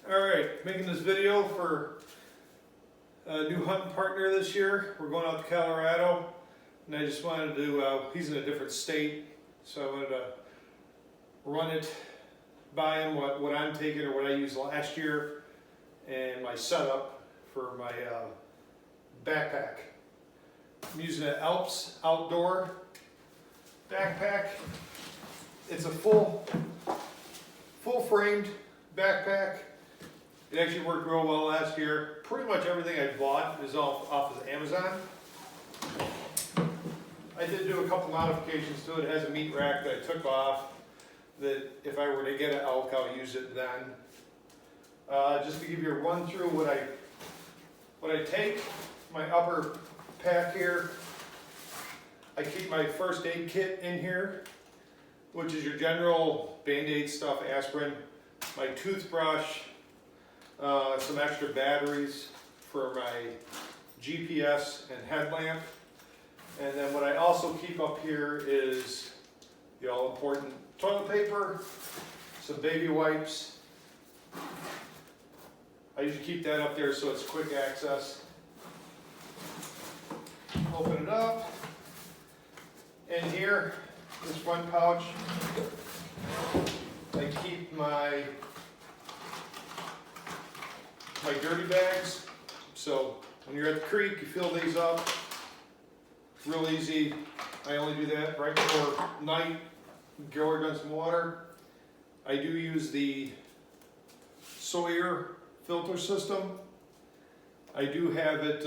Alright, making this video for a new hunting partner this year. We're going out to Colorado, and I just wanted to, he's in a different state, so I wanted to run it by him, what I'm taking or what I used last year, and my setup for my backpack. I'm using an Alps Outdoor backpack. It's a full framed backpack. It actually worked real well last year. Pretty much everything I bought is off of Amazon. I did do a couple modifications to it. It has a meat rack that I took off, that if I were to get an elk, I'll use it then. Just to give you a run through what I take, my upper pack here, I keep my first aid kit in here, which is your general Band-Aid stuff, aspirin, my toothbrush, some extra batteries for my GPS and headlamp. And then what I also keep up here is the all-important toilet paper, some baby wipes. I usually keep that up there so it's quick access. Open it up. In here, this front pouch, I keep my dirty bags. So when you're at the creek, you fill these up. Real easy. I only do that right before night. Go order some water. I do use the Sawyer filter system. I do have it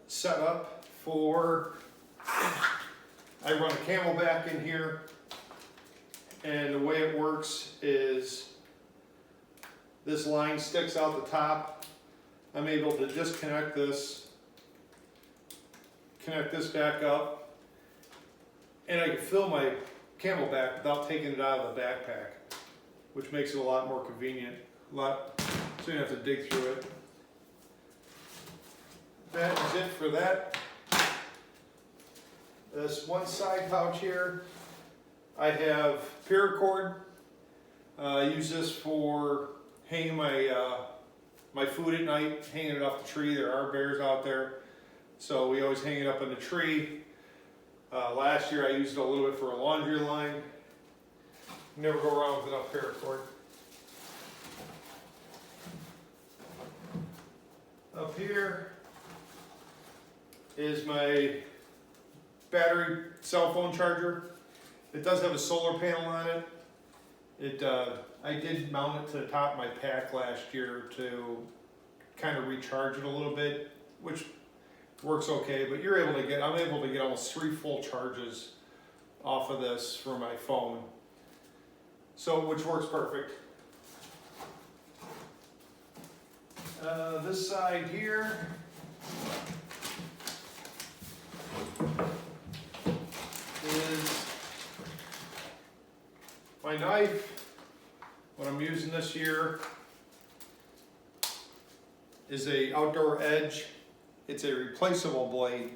set up for, I run a Camelback in here, and the way it works is this line sticks out the top. I'm able to disconnect this, connect this back up, and I can fill my Camelback without taking it out of the backpack, which makes it a lot more convenient. So you don't have to dig through it. That is it for that. This one side pouch here, I have paracord. I use this for hanging my food at night, hanging it off the tree. There are bears out there, so we always hang it up in the tree. Last year I used it a little bit for a laundry line. Never go wrong with enough paracord. Up here is my battery cell phone charger. It does have a solar panel on it. I did mount it to the top of my pack last year to kind of recharge it a little bit, which works okay, but I'm able to get almost 3 full charges off of this for my phone. So, which works perfect. This side here is my knife. What I'm using this year is a Outdoor Edge. It's a replaceable blade,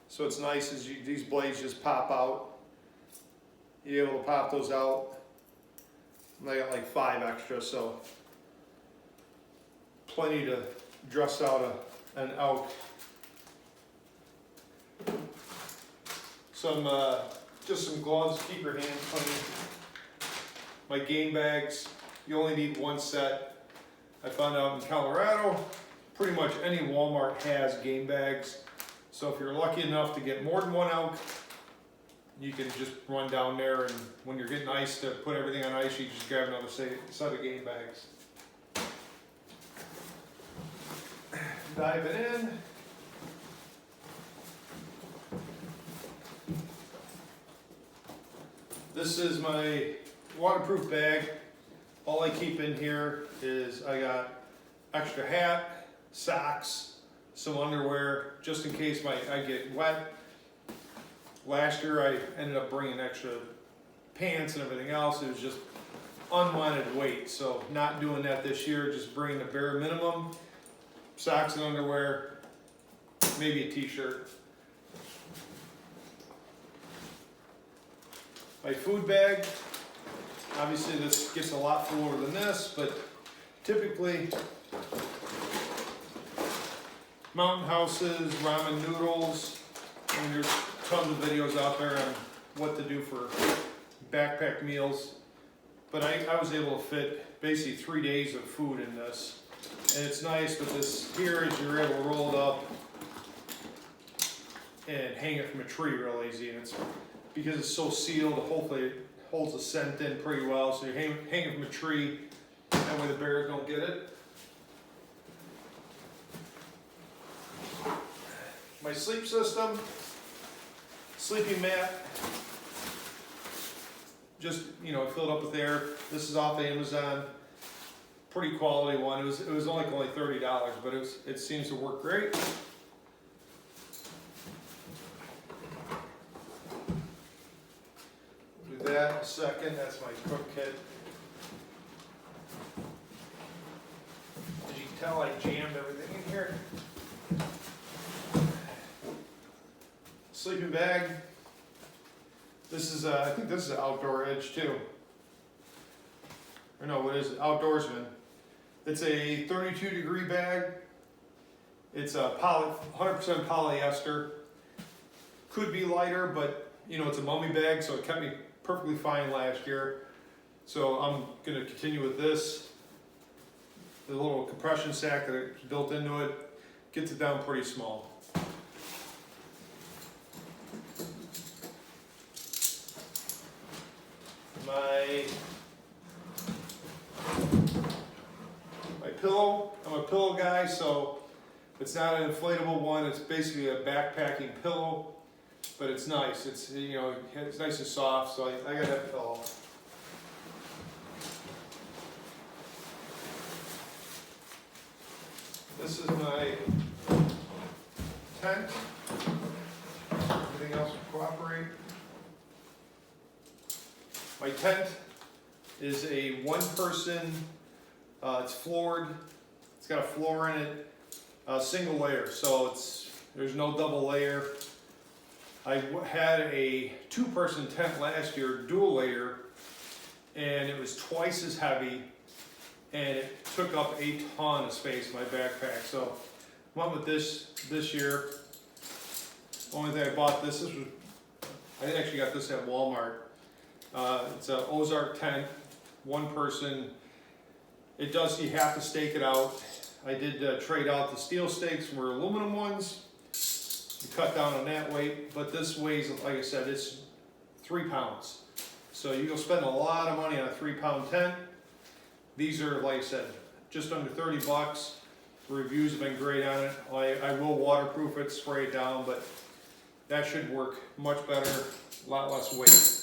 so it's nice as these blades just pop out. You're able to pop those out. And I got like 5 extra, so plenty to dress out an elk. Just some gloves to keep your hands clean. My game bags, you only need 1 set. I found out in Colorado, pretty much any Walmart has game bags. So if you're lucky enough to get more than 1 elk, you can just run down there, and when you're getting ice to put everything on ice, you just grab another set of game bags. Dive it in. This is my waterproof bag. All I keep in here is I got extra hat, socks, some underwear, just in case I get wet. Last year I ended up bringing extra pants and everything else. It was just unwanted weight, so not doing that this year, just bringing the bare minimum. Socks and underwear, maybe a t-shirt. My food bag, obviously this gets a lot fuller than this, but typically mountain houses, ramen noodles, and there's tons of videos out there on what to do for backpack meals. But I was able to fit basically 3 days of food in this. And it's nice with this here is you're able to roll it up and hang it from a tree real easy. And it's because it's so sealed, hopefully it holds the scent in pretty well. So you hang it from a tree, that way the bears don't get it. My sleep system, sleeping mat, just, you know, filled up with air. This is off Amazon, pretty quality one. It was only $30, but it seems to work great. Do that in a second. That's my cook kit. As you can tell, I jammed everything in here. Sleeping bag. This is, I think this is an Outdoor Edge too. Or no, what is it? Outdoorsman. It's a 32-degree bag. It's a 100% polyester. Could be lighter, but you know, it's a mummy bag, so it kept me perfectly fine last year. So I'm gonna continue with this. The little compression sack that is built into it gets it down pretty small. My pillow, I'm a pillow guy, so it's not an inflatable one. It's basically a backpacking pillow, but it's nice. It's, you know, it's nice and soft, so I gotta have a pillow. This is my tent. Everything else will cooperate. My tent is a one-person, it's floored, it's got a floor in it, single layer, so there's no double layer. I had a two-person tent last year, dual layer, and it was twice as heavy, and it took up a ton of space in my backpack. So I went with this year. Only thing I bought this was, I actually got this at Walmart. It's an Ozark tent, one person. It does, you have to stake it out. I did trade out the steel stakes for aluminum ones. You cut down on that weight, but this weighs, like I said, it's 3 pounds. So you'll spend a lot of money on a 3-pound tent. These are, like I said, just under 30 bucks. The reviews have been great on it. I will waterproof it, spray it down, but that should work much better, a lot less weight.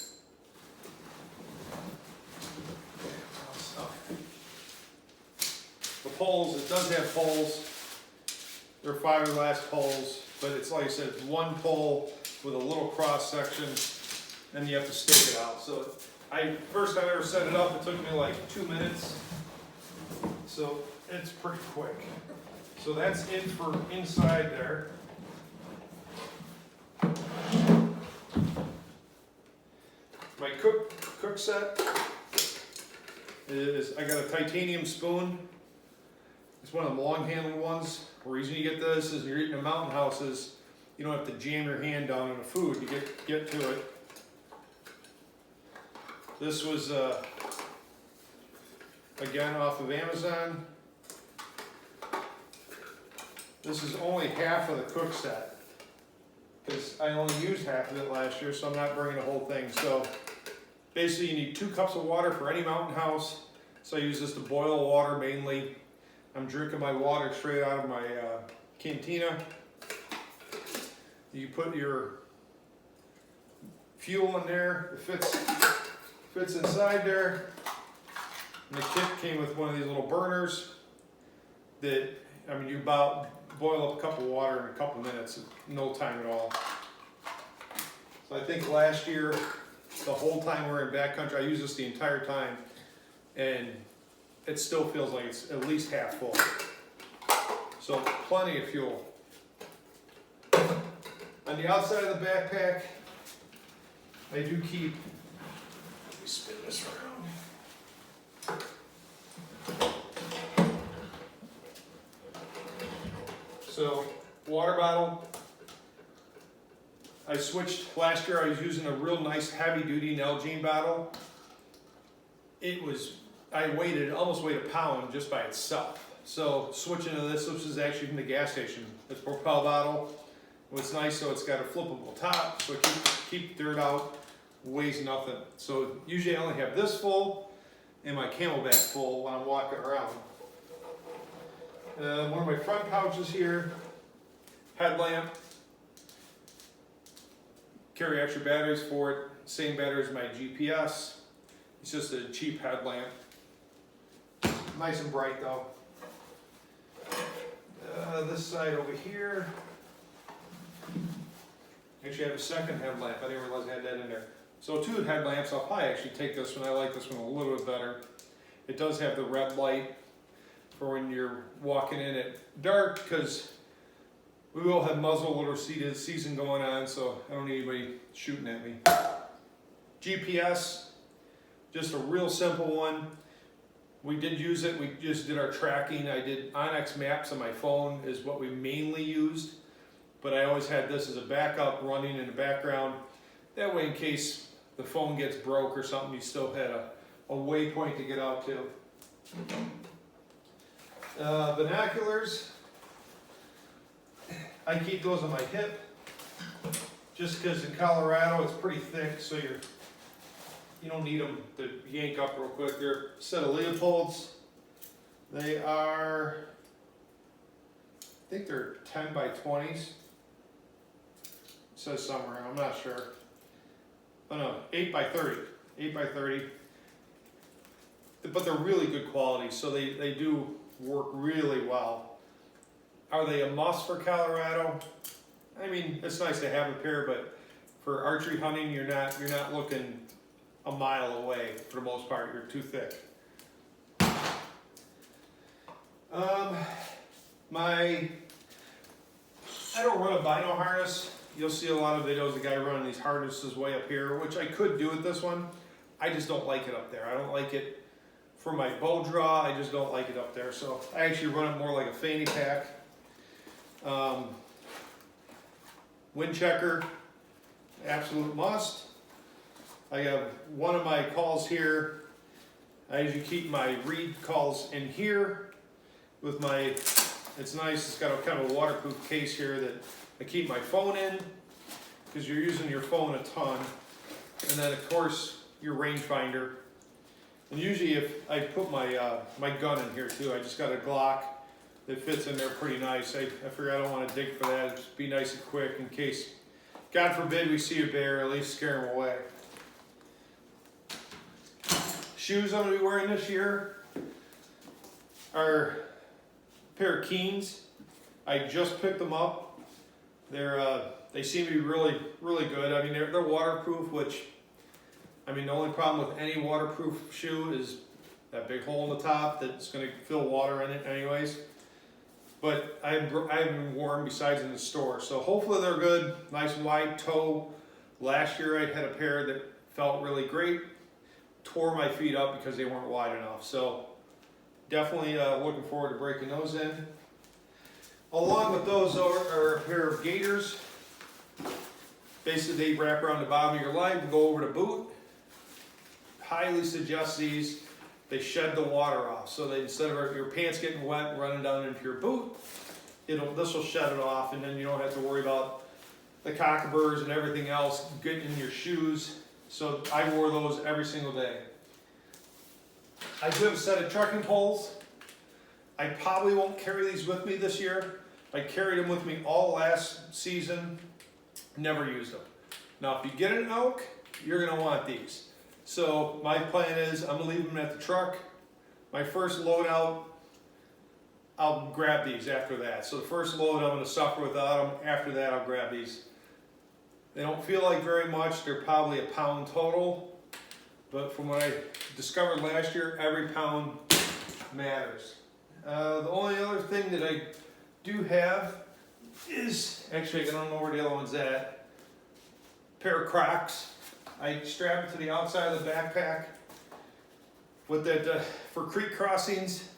The poles, it does have poles. They're fiberglass poles, but it's like I said, it's one pole with a little cross section, and you have to stake it out. So first time I ever set it up, it took me like 2 minutes. So it's pretty quick. So that's it for inside there. My cook set is, I got a titanium spoon. It's one of the long-handled ones. The reason you get this is you're eating in mountain houses, you don't have to jam your hand down in the food to get to it. This was, again, off of Amazon. This is only half of the cook set, because I only used half of it last year, so I'm not bringing the whole thing. So basically you need 2 cups of water for any mountain house. So I use this to boil water mainly. I'm drinking my water straight out of my cantina. You put your fuel in there, it fits inside there. And the kit came with one of these little burners that, I mean, you about boil up a cup of water in a couple minutes, no time at all. So I think last year, the whole time we were in backcountry, I used this the entire time, and it still feels like it's at least half full. So plenty of fuel. On the outside of the backpack, I do keep, let me spin this around. So water bottle. I switched, last year I was using a real nice heavy duty Nalgene bottle. I almost weighed a pound just by itself. So switching to this is actually from the gas station. It's a Propel bottle. What's nice, so it's got a flippable top, so it keep dirt out, weighs nothing. So usually I only have this full and my Camelback full when I'm walking around. One of my front pouches here, headlamp. Carry extra batteries for it, same battery as my GPS. It's just a cheap headlamp. Nice and bright though. This side over here. Actually, I have a second headlamp. I didn't realize I had that in there. So 2 headlamps. I'll probably actually take this one. I like this one a little bit better. It does have the red light for when you're walking in at dark, because we will have muzzleloader season going on, so I don't need anybody shooting at me. GPS, just a real simple one. We did use it. We just did our tracking. I did Onyx maps on my phone is what we mainly used. But I always had this as a backup running in the background. That way, in case the phone gets broke or something, you still had a waypoint to get out to. Binoculars. I keep those on my hip, just because in Colorado it's pretty thick, so you don't need them to yank up real quick. They're a set of Leopolds. They are, I think they're 10 by 20s. It says somewhere, I'm not sure. Oh no, 8 by 30. 8 by 30. But they're really good quality, so they do work really well. Are they a must for Colorado? I mean, it's nice to have a pair, but for archery hunting, you're not looking a mile away for the most part. You're too thick. I don't run a bino harness. You'll see a lot of videos of guy running these harnesses way up here, which I could do with this one. I just don't like it up there. I don't like it for my bow draw. I just don't like it up there. So I actually run it more like a fanny pack. Wind checker, absolute must. I have one of my calls here. I usually keep my reed calls in here with my, it's nice, it's got a kind of a waterproof case here that I keep my phone in, because you're using your phone a ton. And then of course your rangefinder. And usually if I put my my gun in here too, I just got a Glock that fits in there pretty nice. I figure I don't want to dig for that. Just be nice and quick in case, God forbid, we see a bear, at least scare him away. Shoes I'm going to be wearing this year are a pair of Keens. I just picked them up. They seem to be really, really good. I mean, they're waterproof, which, I mean, the only problem with any waterproof shoe is that big hole in the top that's going to fill water in it anyways. But I haven't worn them besides in the store. So hopefully they're good. Nice wide toe. Last year I had a pair that felt really great. Tore my feet up because they weren't wide enough. So definitely looking forward to breaking those in. Along with those are a pair of Gators. Basically they wrap around the bottom of your leg and go over the boot. Highly suggest these. They shed the water off, so that instead of your pants getting wet and running down into your boot, this will shed it off, and then you don't have to worry about the cockaburs and everything else getting in your shoes. So I wore those every single day. I do have a set of trekking poles. I probably won't carry these with me this year. I carried them with me all last season, never used them. Now if you get an elk, you're going to want these. So my plan is I'm going to leave them at the truck. My first load out, I'll grab these after that. So the first load I'm going to suffer without them. After that I'll grab these. They don't feel like very much. They're probably a pound total. But from what I discovered last year, every pound matters. The only other thing that I do have is, actually I don't know where the other one's at, a pair of Crocs. I strap it to the outside of the backpack with that for creek crossings.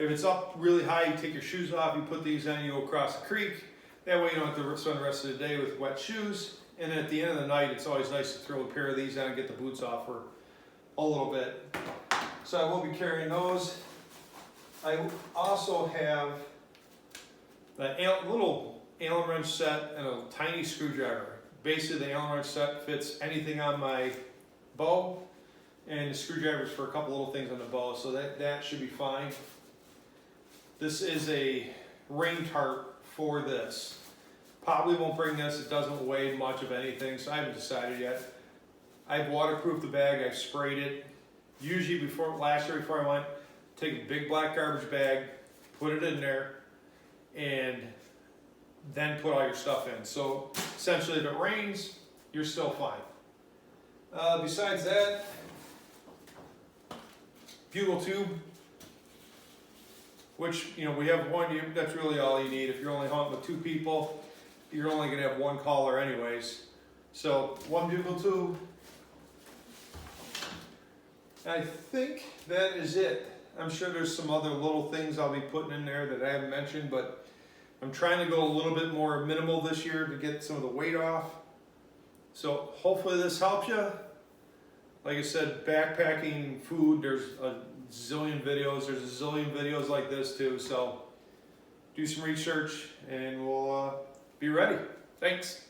If it's up really high, you take your shoes off, you put these on, you go across the creek. That way you don't have to spend the rest of the day with wet shoes. And at the end of the night, it's always nice to throw a pair of these on and get the boots off for a little bit. So I will be carrying those. I also have a little Allen wrench set and a tiny screwdriver. Basically, the Allen wrench set fits anything on my bow, and the screwdriver's for a couple little things on the bow, so that should be fine. This is a rain tarp for this. Probably won't bring this, it doesn't weigh much of anything, so I haven't decided yet. I've waterproofed the bag, I've sprayed it. Usually last year before I went, take a big black garbage bag, put it in there, and then put all your stuff in. So essentially if it rains, you're still fine. Besides that, bugle tube, which, you know, we have one, that's really all you need. If you're only hunting with 2 people, you're only gonna have 1 caller anyways. So 1 bugle tube. I think that is it. I'm sure there's some other little things I'll be putting in there that I haven't mentioned, but I'm trying to go a little bit more minimal this year to get some of the weight off. So hopefully this helps you. Like I said, backpacking food, there's a zillion videos. There's a zillion videos like this too. So do some research and we'll be ready. Thanks.